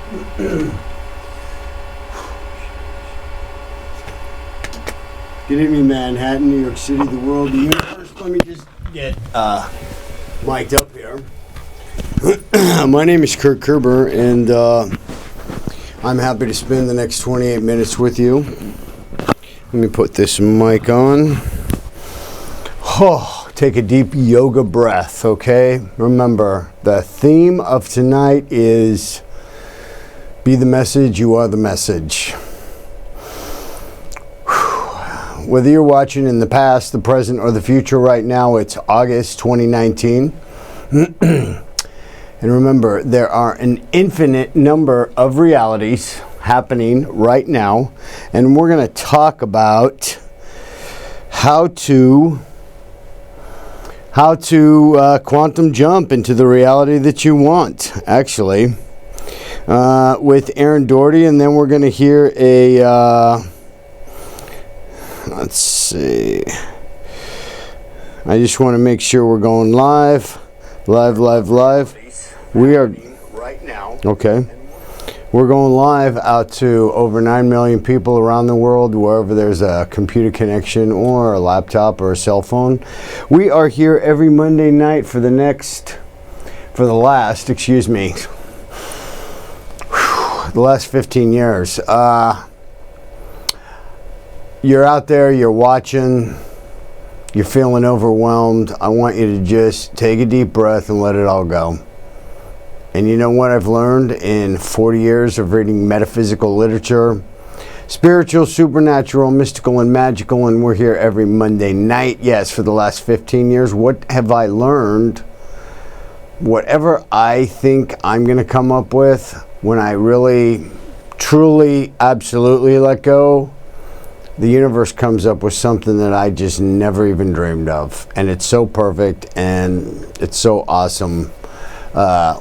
Good evening, Manhattan, New York City, the world, the universe. Let me just get mic'd up here. My name is Kirk Kerber, and I'm happy to spend the next 28 minutes with you. Let me put this mic on. Oh, take a deep yoga breath, okay? Remember, the theme of tonight is be the message, you are the message. Whether you're watching in the past, the present, or the future right now, it's August 2019. And remember, there are an infinite number of realities happening right now. And we're going to talk about how to quantum jump into the reality that you want, actually, with Aaron Doherty. And then we're going to hear let's see. I just want to make sure we're going live. We are right now. Okay. We're going live out to over 9 million people around the world, wherever there's a computer connection or a laptop or a cell phone. We are here every Monday night for the last 15 years. You're out there, you're watching, you're feeling overwhelmed. I want you to just take a deep breath and let it all go. And you know what I've learned in 40 years of reading metaphysical literature? Spiritual, supernatural, mystical, and magical, and we're here every Monday night. Yes, for the last 15 years. What have I learned? Whatever I think I'm going to come up with, when I really, truly, absolutely let go, the universe comes up with something that I just never even dreamed of. And it's so perfect and it's so awesome.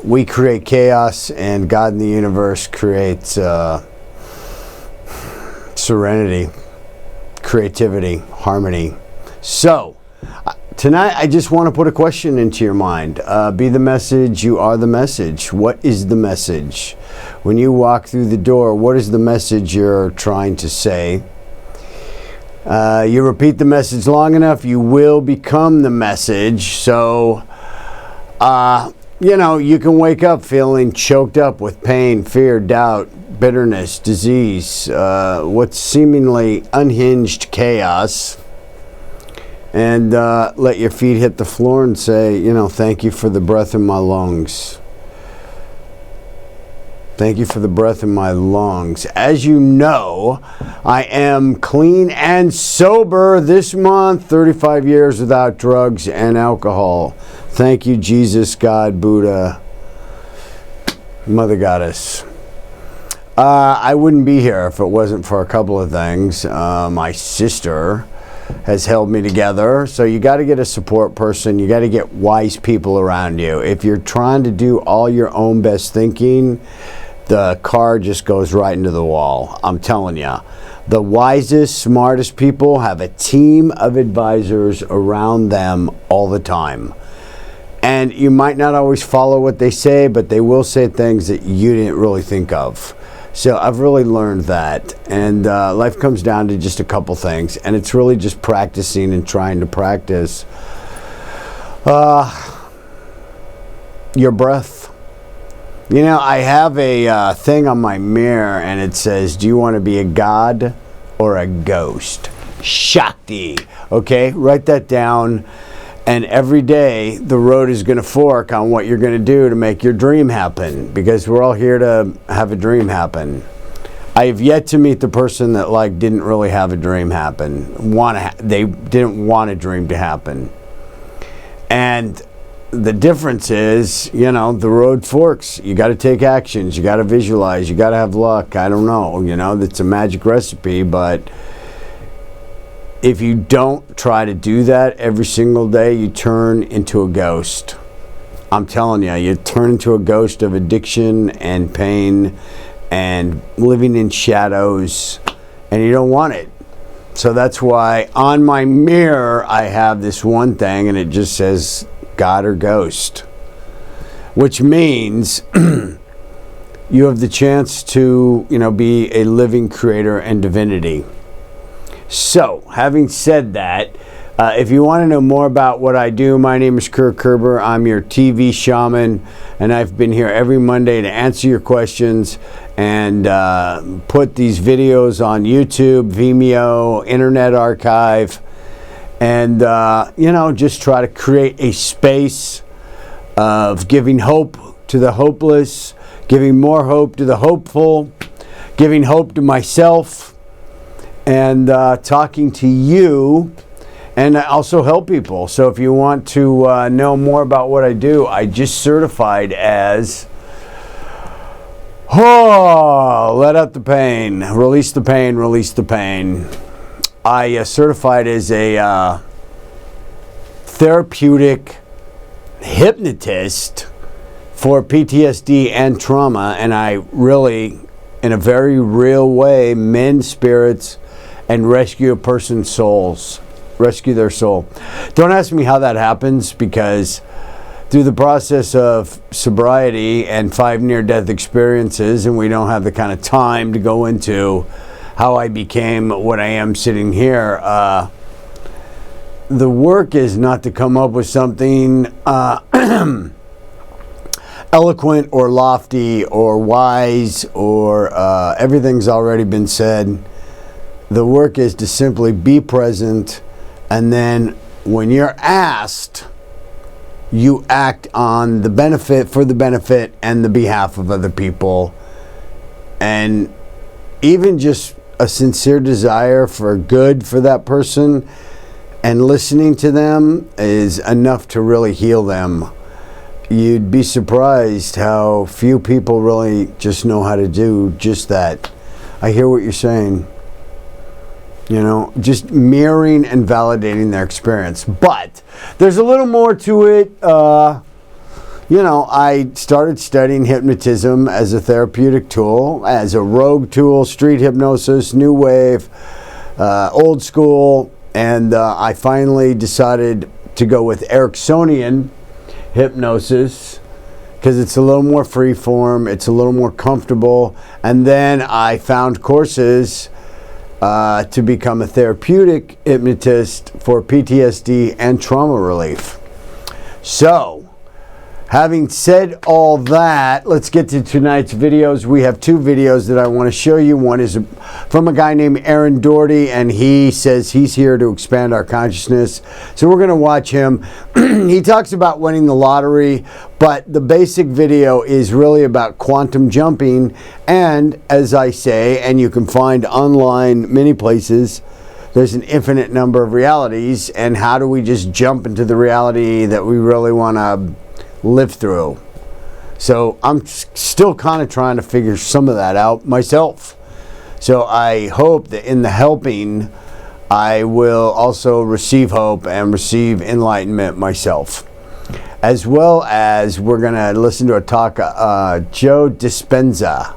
We create chaos, and God in the universe creates serenity, creativity, harmony. So, tonight I just want to put a question into your mind. Be the message, you are the message. What is the message? When you walk through the door, what is the message you're trying to say? You repeat the message long enough, you will become the message. So, you can wake up feeling choked up with pain, fear, doubt, bitterness, disease, what's seemingly unhinged chaos, and let your feet hit the floor and say, thank you for the breath in my lungs. Thank you for the breath in my lungs. As you know, I am clean and sober this month, 35 years without drugs and alcohol. Thank you, Jesus, God, Buddha, Mother Goddess. I wouldn't be here if it wasn't for a couple of things. My sister has held me together. So you got to get a support person. You got to get wise people around you. If you're trying to do all your own best thinking, the car just goes right into the wall. I'm telling you. The wisest, smartest people have a team of advisors around them all the time. And you might not always follow what they say, but they will say things that you didn't really think of. So I've really learned that. And life comes down to just a couple things. And it's really just practicing and trying to practice your breath. I have a thing on my mirror, and it says, do you want to be a god or a ghost? Shakti. Okay, write that down. And every day, the road is going to fork on what you're going to do to make your dream happen, because we're all here to have a dream happen. I have yet to meet the person that didn't really have a dream happen. They didn't want a dream to happen. And the difference is, the road forks. You got to take actions. You got to visualize. You got to have luck. I don't know. That's a magic recipe. But if you don't try to do that every single day, you turn into a ghost. I'm telling you, you turn into a ghost of addiction and pain and living in shadows, and you don't want it. So that's why on my mirror I have this one thing, and it just says God or ghost, which means you have the chance to, be a living creator and divinity. So, having said that, if you want to know more about what I do, my name is Kirk Kerber. I'm your TV shaman, and I've been here every Monday to answer your questions and put these videos on YouTube, Vimeo, Internet Archive, and, just try to create a space of giving hope to the hopeless, giving more hope to the hopeful, giving hope to myself, and talking to you, and I also help people. So if you want to know more about what I do, I just certified as, let out the pain, release the pain, release the pain. I certified as a therapeutic hypnotist for PTSD and trauma, and I really, in a very real way, mend spirits and rescue a person's souls, rescue their soul. Don't ask me how that happens, because through the process of sobriety and 5 near-death experiences, and we don't have the kind of time to go into how I became what I am sitting here, the work is not to come up with something eloquent or lofty or wise or everything's already been said. The work is to simply be present, and then when you're asked, you act on the benefit, for the benefit and the behalf of other people. And even just a sincere desire for good for that person and listening to them is enough to really heal them. You'd be surprised how few people really just know how to do just that. I hear what you're saying. Just mirroring and validating their experience. But there's a little more to it. I started studying hypnotism as a therapeutic tool, as a rogue tool, street hypnosis, new wave, old school, and I finally decided to go with Ericksonian hypnosis because it's a little more free form, it's a little more comfortable, and then I found courses to become a therapeutic hypnotist for PTSD and trauma relief. So, having said all that, let's get to tonight's videos. We have 2 videos that I want to show you. One is from a guy named Aaron Doherty, and he says he's here to expand our consciousness. So we're going to watch him. He talks about winning the lottery, but the basic video is really about quantum jumping. And as I say, and you can find online many places, there's an infinite number of realities, and how do we just jump into the reality that we really want to live through? So I'm still kind of trying to figure some of that out myself. So I hope that in the helping, I will also receive hope and receive enlightenment myself. As well as we're going to listen to a talk, Joe Dispenza,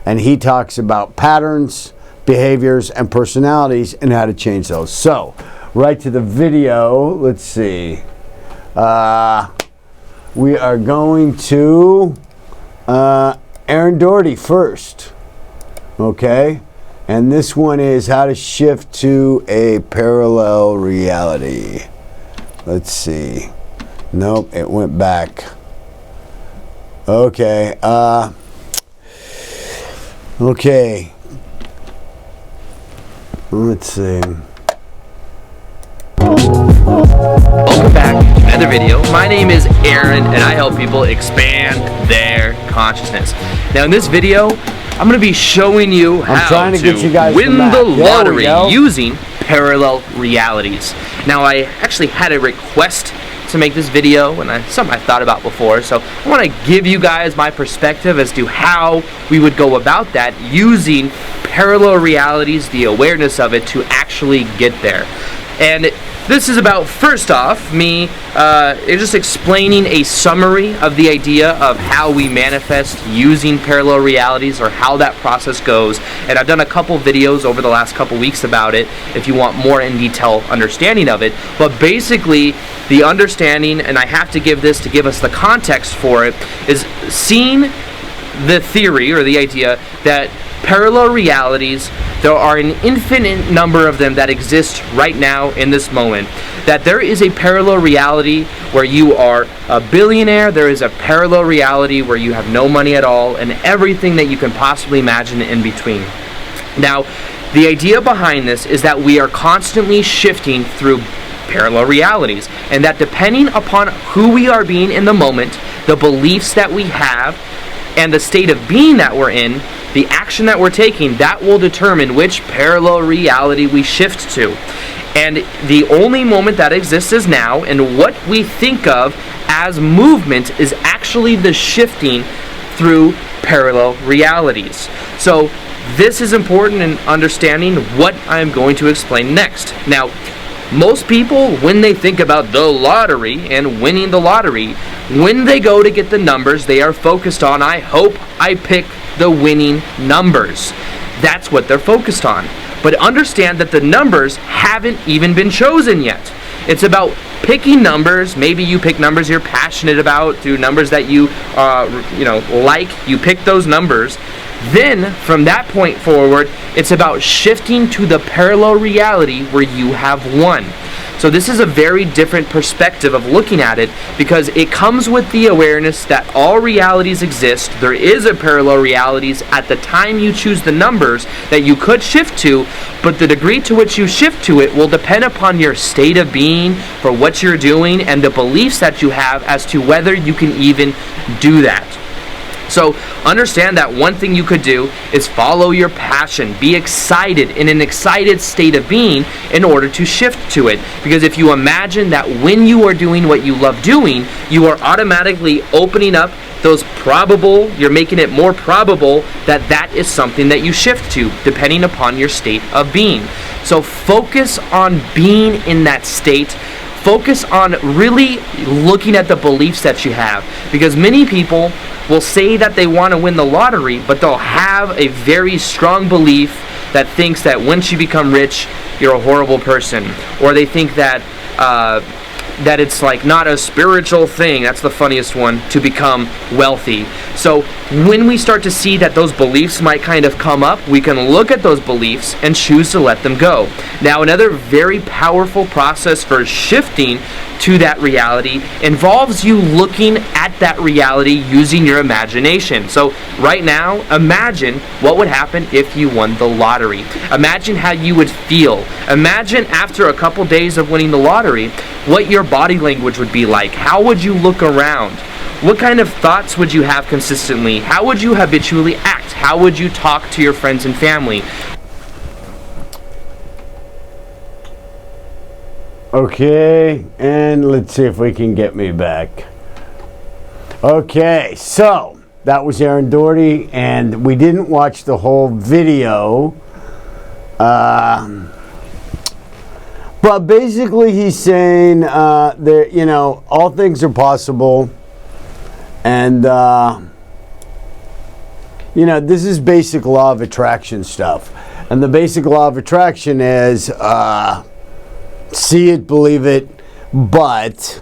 and he talks about patterns, behaviors, and personalities and how to change those. So right to the video. Let's see. We are going to Aaron Doherty first, okay? And this one is how to shift to a parallel reality. Let's see. Nope, it went back. Okay, okay. Let's see. Welcome back to another video. My name is Aaron, and I help people expand their consciousness. Now in this video, I'm going to be showing you how to win the lottery using parallel realities. Now I actually had a request to make this video, and something I thought about before, so I want to give you guys my perspective as to how we would go about that using parallel realities, the awareness of it, to actually get there. And this is about, first off, me just explaining a summary of the idea of how we manifest using parallel realities, or how that process goes. And I've done a couple videos over the last couple weeks about it if you want more in detail understanding of it. But basically, the understanding, and I have to give this to give us the context for it, is seeing the theory or the idea that parallel realities, there are an infinite number of them that exist right now in this moment. That there is a parallel reality where you are a billionaire, there is a parallel reality where you have no money at all, and everything that you can possibly imagine in between. Now, the idea behind this is that we are constantly shifting through parallel realities, and that depending upon who we are being in the moment, the beliefs that we have, and the state of being that we're in, the action that we're taking, that will determine which parallel reality we shift to. And the only moment that exists is now, and what we think of as movement is actually the shifting through parallel realities. So this is important in understanding what I am going to explain next. Now, most people, when they think about the lottery and winning the lottery, when they go to get the numbers, they are focused on, I hope I pick the winning numbers. That's what they're focused on. But understand that the numbers haven't even been chosen yet. It's about picking numbers. Maybe you pick numbers you're passionate about, through numbers that you like. You pick those numbers. Then, from that point forward, it's about shifting to the parallel reality where you have won. So this is a very different perspective of looking at it, because it comes with the awareness that all realities exist. There is a parallel realities at the time you choose the numbers that you could shift to, but the degree to which you shift to it will depend upon your state of being, for what you're doing, and the beliefs that you have as to whether you can even do that. So understand that one thing you could do is follow your passion. Be excited, in an excited state of being, in order to shift to it. Because if you imagine that when you are doing what you love doing, you are automatically opening up those probable, you're making it more probable that that is something that you shift to, depending upon your state of being. So focus on being in that state. Focus on really looking at the beliefs that you have, because many people will say that they want to win the lottery, but they'll have a very strong belief that thinks that once you become rich, you're a horrible person, or they think that that it's like not a spiritual thing. That's the funniest one, to become wealthy. So when we start to see that those beliefs might kind of come up, we can look at those beliefs and choose to let them go. Now, another very powerful process for shifting to that reality involves you looking at that reality using your imagination. So right now, imagine what would happen if you won the lottery. Imagine how you would feel. Imagine after a couple days of winning the lottery, what your body language would be like. How would you look around? What kind of thoughts would you have consistently? How would you habitually act? How would you talk to your friends and family? Okay, and let's see if we can get me back. Okay, so that was Aaron Doherty, and we didn't watch the whole video. But basically he's saying that, all things are possible. And, this is basic law of attraction stuff. And the basic law of attraction is see it, believe it, but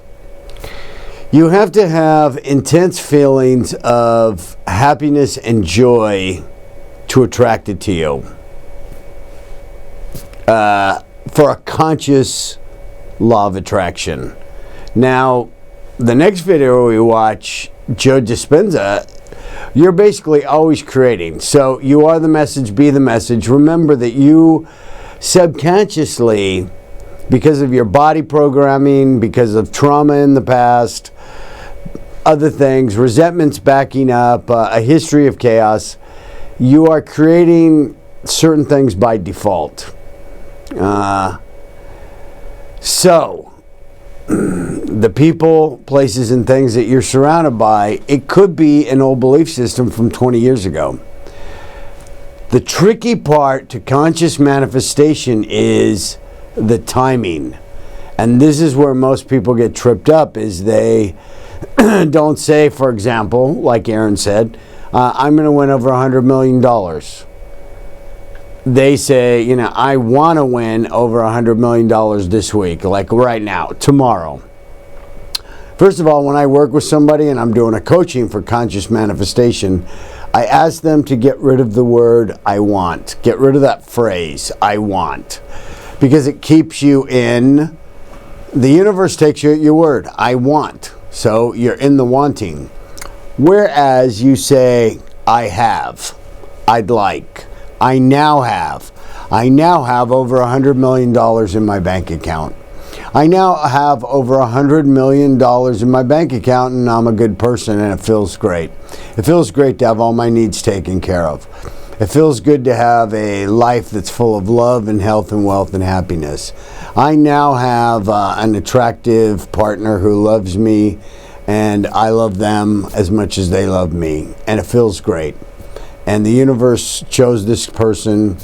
you have to have intense feelings of happiness and joy to attract it to you. For a conscious law of attraction. Now, the next video we watch, Joe Dispenza, you're basically always creating. So you are the message, be the message. Remember that you subconsciously, because of your body programming, because of trauma in the past, other things, resentments backing up, a history of chaos, you are creating certain things by default. So the people, places, and things that you're surrounded by, it could be an old belief system from 20 years ago. The tricky part to conscious manifestation is the timing. And this is where most people get tripped up, is they don't say, for example, like Aaron said, I'm going to win over $100 million. They say, I want to win over $100 million this week, like right now, tomorrow. First of all, when I work with somebody and I'm doing a coaching for conscious manifestation, I ask them to get rid of the word I want. Get rid of that phrase, I want. Because it keeps you in, the universe takes you at your word, I want. So you're in the wanting. Whereas you say, I have, I'd like, I now have. I now have over $100 million in my bank account. I now have over $100 million in my bank account, and I'm a good person, and it feels great. It feels great to have all my needs taken care of. It feels good to have a life that's full of love and health and wealth and happiness. I now have an attractive partner who loves me, and I love them as much as they love me, and it feels great. And the universe chose this person,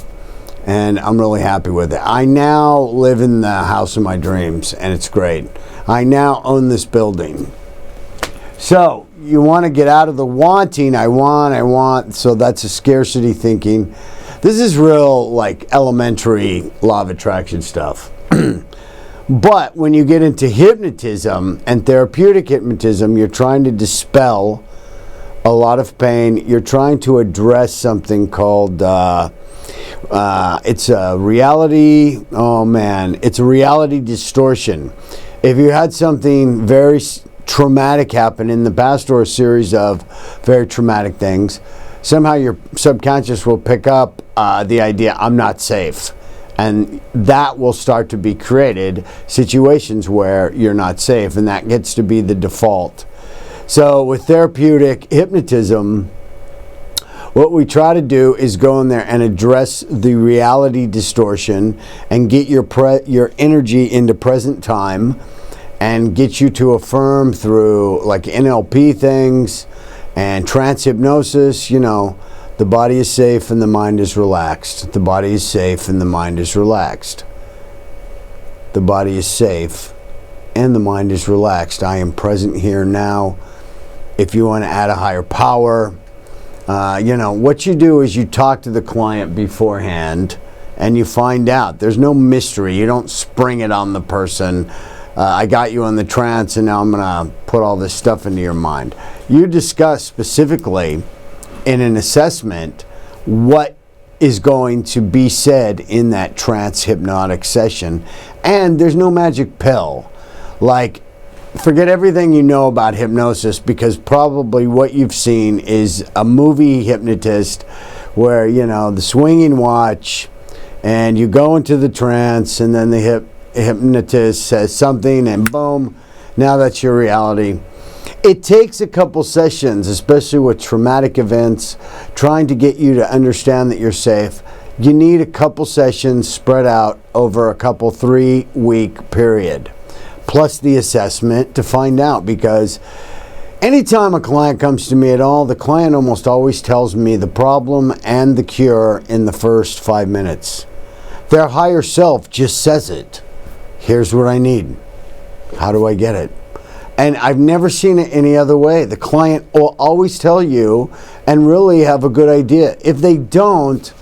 and I'm really happy with it. I now live in the house of my dreams, and it's great. I now own this building. So you want to get out of the wanting, I want, so that's a scarcity thinking. This is real, like, elementary law of attraction stuff. But when you get into hypnotism and therapeutic hypnotism, you're trying to dispel a lot of pain. You're trying to address something called, it's a reality, it's a reality distortion. If you had something very traumatic happen in the past or a series of very traumatic things, somehow your subconscious will pick up the idea, I'm not safe. And that will start to be created situations where you're not safe, and that gets to be the default. So with therapeutic hypnotism, what we try to do is go in there and address the reality distortion and get your energy into present time and get you to affirm through like NLP things and trance hypnosis. You know, the body is safe and the mind is relaxed. The body is safe and the mind is relaxed. The body is safe and the mind is relaxed. I am present here now. If you want to add a higher power, what you do is you talk to the client beforehand and you find out. There's no mystery. You don't spring it on the person. I got you in the trance and now I'm going to put all this stuff into your mind. You discuss specifically in an assessment what is going to be said in that trance hypnotic session. And there's no magic pill. Like, forget everything you know about hypnosis, because probably what you've seen is a movie hypnotist where, the swinging watch and you go into the trance and then the hypnotist says something and boom, now that's your reality. It takes a couple sessions, especially with traumatic events, trying to get you to understand that you're safe. You need a couple sessions spread out over a couple 3-week period, plus the assessment to find out, because anytime a client comes to me at all, the client almost always tells me the problem and the cure in the first 5 minutes. Their higher self just says it. Here's what I need. How do I get it? And I've never seen it any other way. The client will always tell you and really have a good idea. If they don't,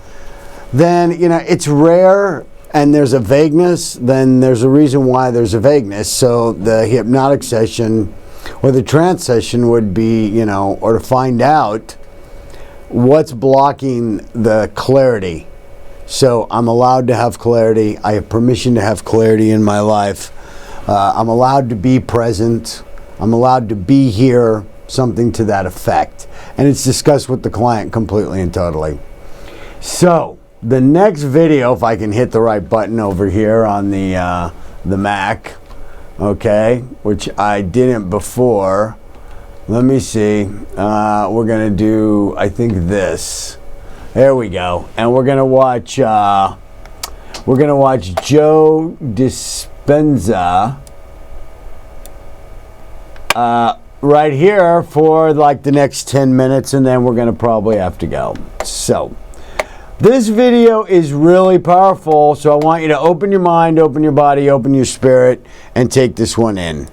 then, it's rare and there's a vagueness, then there's a reason why there's a vagueness. So the hypnotic session or the trance session would be, or to find out what's blocking the clarity. So I'm allowed to have clarity. I have permission to have clarity in my life. I'm allowed to be present. I'm allowed to be here, something to that effect. And it's discussed with the client completely and totally. So the next video, if I can hit the right button over here on the Mac, okay, which I didn't before. Let me see. We're gonna do, I think, this. There we go. And we're gonna watch Joe Dispenza right here for like the next 10 minutes, and then we're gonna probably have to go. So this video is really powerful, so I want you to open your mind, open your body, open your spirit, and take this one in.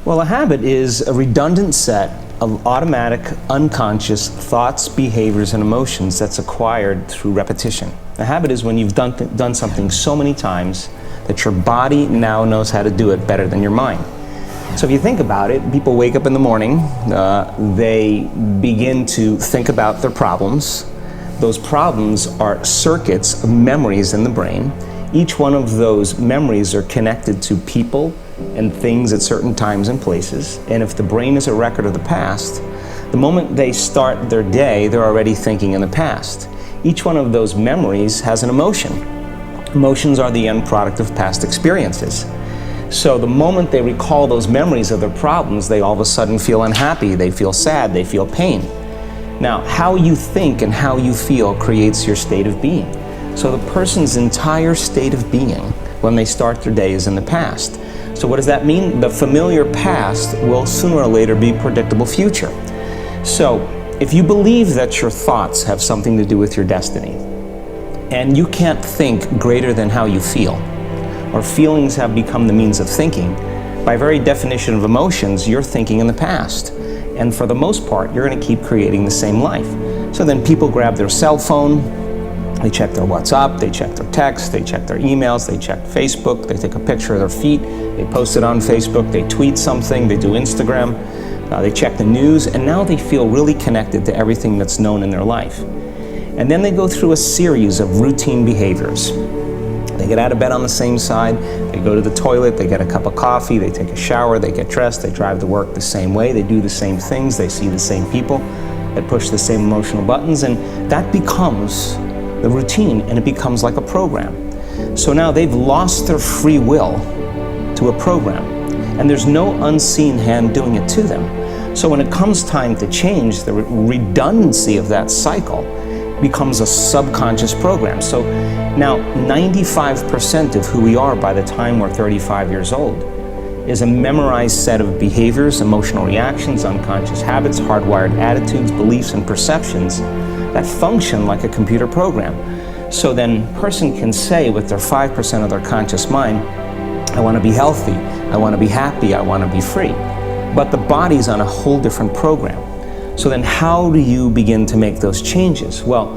Well, a habit is a redundant set of automatic, unconscious thoughts, behaviors, and emotions that's acquired through repetition. A habit is when you've done something so many times that your body now knows how to do it better than your mind. So if you think about it, people wake up in the morning, they begin to think about their problems. Those problems are circuits of memories in the brain. Each one of those memories are connected to people and things at certain times and places. And if the brain is a record of the past, the moment they start their day, they're already thinking in the past. Each one of those memories has an emotion. Emotions are the end product of past experiences. So the moment they recall those memories of their problems, they all of a sudden feel unhappy, they feel sad, they feel pain. Now, how you think and how you feel creates your state of being. So the person's entire state of being when they start their day is in the past. So what does that mean? The familiar past will sooner or later be predictable future. So if you believe that your thoughts have something to do with your destiny, and you can't think greater than how you feel, or feelings have become the means of thinking, by very definition of emotions, you're thinking in the past. And for the most part, you're going to keep creating the same life. So then people grab their cell phone, they check their WhatsApp, they check their text, they check their emails, they check Facebook, they take a picture of their feet, they post it on Facebook, they tweet something, they do Instagram, they check the news, and now they feel really connected to everything that's known in their life. And then they go through a series of routine behaviors. They get out of bed on the same side, they go to the toilet, they get a cup of coffee, they take a shower, they get dressed, they drive to work the same way, they do the same things, they see the same people, they push the same emotional buttons, and that becomes the routine, and it becomes like a program. So now they've lost their free will to a program, and there's no unseen hand doing it to them. So when it comes time to change, the redundancy of that cycle becomes a subconscious program. So now 95% of who we are by the time we're 35 years old is a memorized set of behaviors, emotional reactions, unconscious habits, hardwired attitudes, beliefs, and perceptions that function like a computer program. So then a person can say with their 5% of their conscious mind, I want to be healthy, I want to be happy, I want to be free. But the body's on a whole different program. So then how do you begin to make those changes? Well,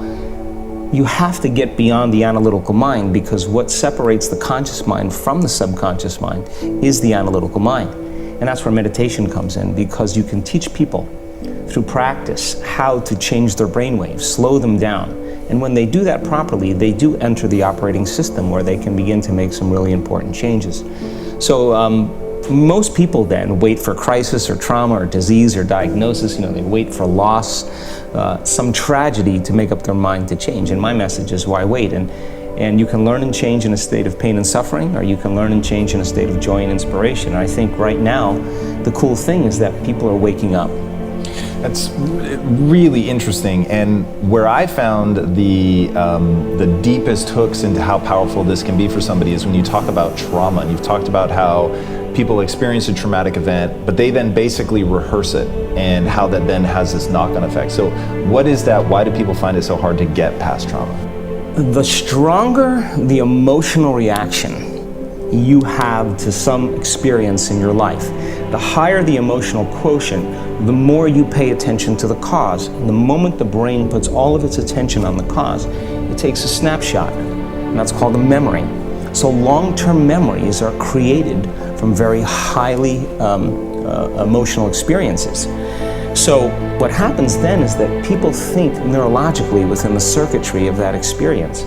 you have to get beyond the analytical mind, because what separates the conscious mind from the subconscious mind is the analytical mind. And that's where meditation comes in, because you can teach people through practice how to change their brainwaves, slow them down. And when they do that properly, they do enter the operating system where they can begin to make some really important changes. So most people then wait for crisis or trauma or disease or diagnosis. They wait for loss, some tragedy to make up their mind to change. And my message is, why wait? And you can learn and change in a state of pain and suffering, or you can learn and change in a state of joy and inspiration. And I think right now, the cool thing is that people are waking up. That's really interesting, and where I found the deepest hooks into how powerful this can be for somebody is when you talk about trauma, and you've talked about how people experience a traumatic event, but they then basically rehearse it, and how that then has this knock-on effect. So what is that? Why do people find it so hard to get past trauma? The stronger the emotional reaction you have to some experience in your life, the higher the emotional quotient, the more you pay attention to the cause. And the moment the brain puts all of its attention on the cause, it takes a snapshot, and that's called a memory. So long-term memories are created from very highly emotional experiences. So what happens then is that people think neurologically within the circuitry of that experience,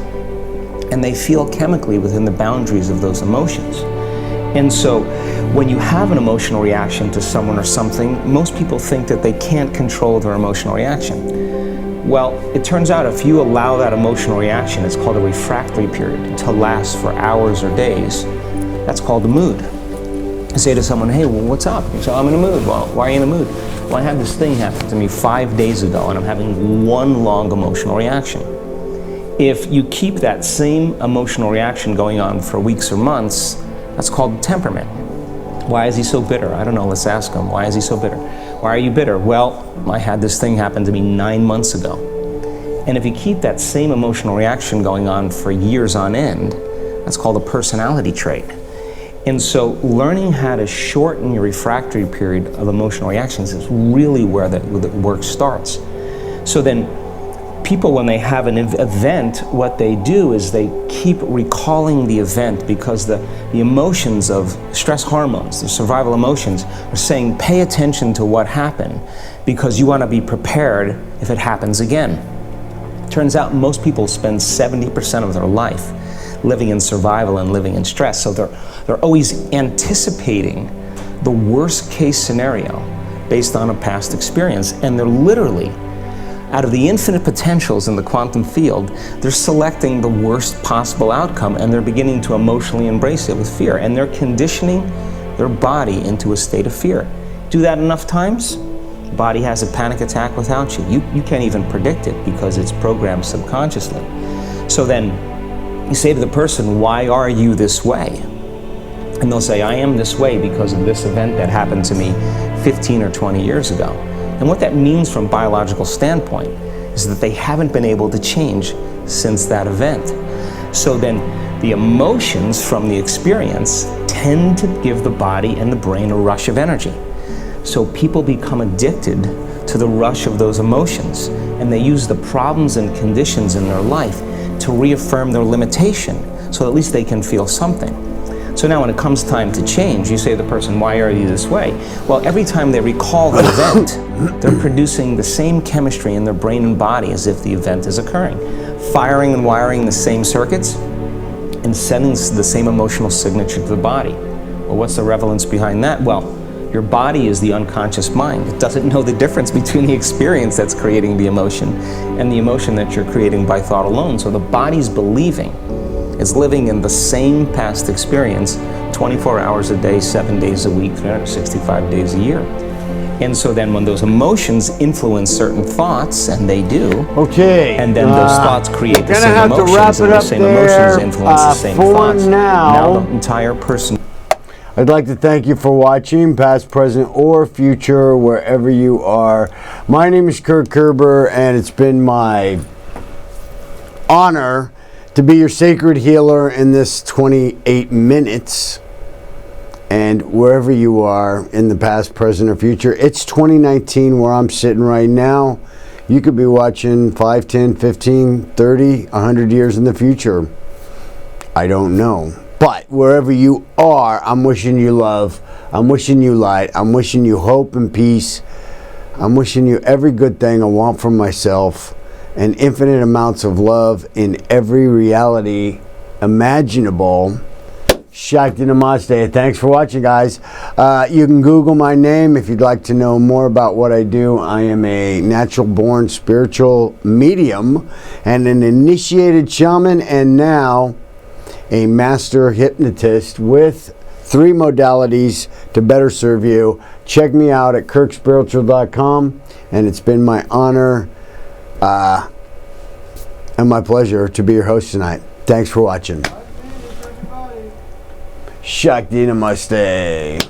and they feel chemically within the boundaries of those emotions. And so when you have an emotional reaction to someone or something, most people think that they can't control their emotional reaction. Well, it turns out if you allow that emotional reaction, it's called a refractory period, to last for hours or days, that's called the mood. I say to someone, hey, well, what's up? You say, I'm in a mood. Well, why are you in a mood? Well, I had this thing happen to me 5 days ago, and I'm having one long emotional reaction. If you keep that same emotional reaction going on for weeks or months, that's called temperament. Why is he so bitter? I don't know, let's ask him. Why is he so bitter? Why are you bitter? Well, I had this thing happen to me 9 months ago. And if you keep that same emotional reaction going on for years on end, that's called a personality trait. And so learning how to shorten your refractory period of emotional reactions is really where the work starts. So then people, when they have an event, what they do is they keep recalling the event, because the emotions of stress hormones, the survival emotions, are saying pay attention to what happened, because you want to be prepared if it happens again. Turns out most people spend 70% of their life living in survival and living in stress, so they're always anticipating the worst case scenario based on a past experience, and they're literally, out of the infinite potentials in the quantum field, they're selecting the worst possible outcome, and they're beginning to emotionally embrace it with fear, and they're conditioning their body into a state of fear. Do that enough times, the body has a panic attack without you. You can't even predict it because it's programmed subconsciously. So then you say to the person, why are you this way? And they'll say, I am this way because of this event that happened to me 15 or 20 years ago. And what that means from a biological standpoint is that they haven't been able to change since that event. So then the emotions from the experience tend to give the body and the brain a rush of energy. So people become addicted to the rush of those emotions, and they use the problems and conditions in their life to reaffirm their limitation, so at least they can feel something. So now when it comes time to change, you say to the person, why are you this way? Well, every time they recall the event, they're producing the same chemistry in their brain and body as if the event is occurring, firing and wiring the same circuits and sending the same emotional signature to the body. Well, what's the relevance behind that? Well, your body is the unconscious mind. It doesn't know the difference between the experience that's creating the emotion and the emotion that you're creating by thought alone. So the body's believing it's living in the same past experience 24 hours a day, 7 days a week, 365 days a year. And so then when those emotions influence certain thoughts, and they do, okay, and then those thoughts create the same emotions, and the same emotions influence the same thoughts. Now the entire person. I'd like to thank you for watching, past, present, or future, wherever you are. My name is Kirk Kerber, and it's been my honor to be your sacred healer in this 28 minutes. And wherever you are in the past, present, or future, it's 2019 where I'm sitting right now. You could be watching 5, 10, 15, 30, 100 years in the future. I don't know. But wherever you are, I'm wishing you love. I'm wishing you light. I'm wishing you hope and peace. I'm wishing you every good thing I want from myself, and infinite amounts of love in every reality imaginable. Shakti Namaste. Thanks for watching, guys. You can Google my name if you'd like to know more about what I do. I am a natural-born spiritual medium and an initiated shaman, and now a master hypnotist with 3 modalities to better serve you. Check me out at kirkspiritual.com, and it's been my honor and my pleasure to be your host tonight. Thanks for watching. Shakti Namaste.